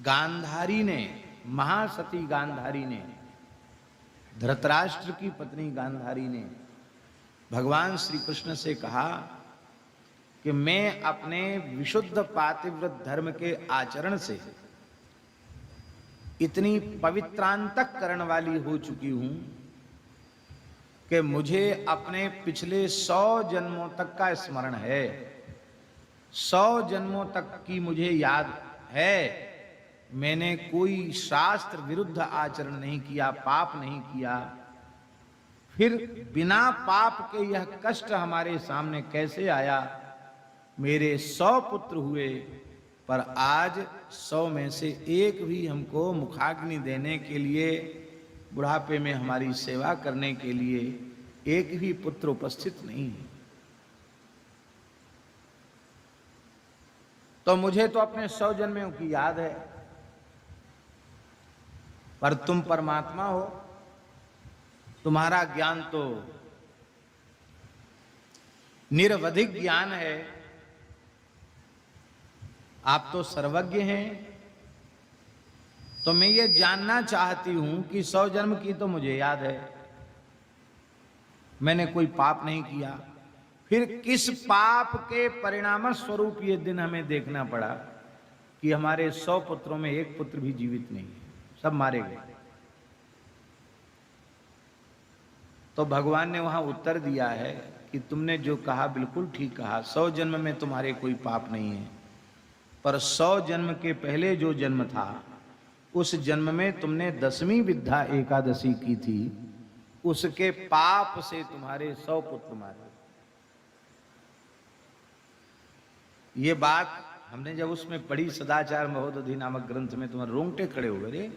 गांधारी ने, महासती गांधारी ने, धृतराष्ट्र की पत्नी गांधारी ने भगवान श्री कृष्ण से कहा कि मैं अपने विशुद्ध पातिव्रत धर्म के आचरण से इतनी पवित्रांतक करण वाली हो चुकी हूं कि मुझे अपने पिछले 100 जन्मों तक का स्मरण है, 100 जन्मों तक की मुझे याद है। मैंने कोई शास्त्र विरुद्ध आचरण नहीं किया, पाप नहीं किया। फिर बिना पाप के यह कष्ट हमारे सामने कैसे आया? मेरे 100 पुत्र हुए, पर आज 100 में से एक भी हमको मुखाग्नि देने के लिए, बुढ़ापे में हमारी सेवा करने के लिए एक भी पुत्र उपस्थित नहीं है। तो मुझे तो अपने 100 जन्मों की याद है, पर तुम परमात्मा हो, तुम्हारा ज्ञान तो निरवधिक ज्ञान है, आप तो सर्वज्ञ हैं। तो मैं ये जानना चाहती हूं कि 100 जन्म की तो मुझे याद है, मैंने कोई पाप नहीं किया, फिर किस पाप के परिणाम स्वरूप ये दिन हमें देखना पड़ा कि हमारे 100 पुत्रों में एक पुत्र भी जीवित नहीं है, सब मारे गए। तो भगवान ने वहां उत्तर दिया है कि तुमने जो कहा बिल्कुल ठीक कहा, 100 जन्म में तुम्हारे कोई पाप नहीं है, पर 100 जन्म के पहले जो जन्म था उस जन्म में तुमने 10वीं विद्या एकादशी की थी, उसके पाप से तुम्हारे 100 पुत्र मारे। ये बात हमने जब उसमें पढ़ी, सदाचार महोदधि नामक ग्रंथ में, तुम्हारे रोंगटे खड़े हो गए रे।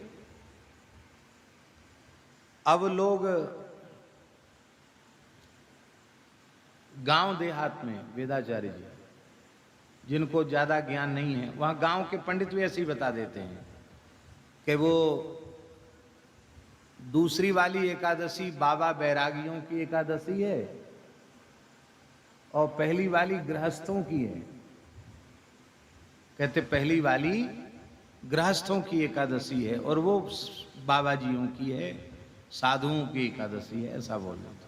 अब लोग गांव देहात में, वेदाचार्य जी जिनको ज्यादा ज्ञान नहीं है, वहां गांव के पंडित भी ऐसे ही बता देते हैं कि वो दूसरी वाली एकादशी बाबा बैरागियों की एकादशी है और पहली वाली गृहस्थों की है। कहते पहली वाली गृहस्थों की एकादशी है और वो बाबा जियों की है, साधुओं की एकादशी है, ऐसा बोल रहे।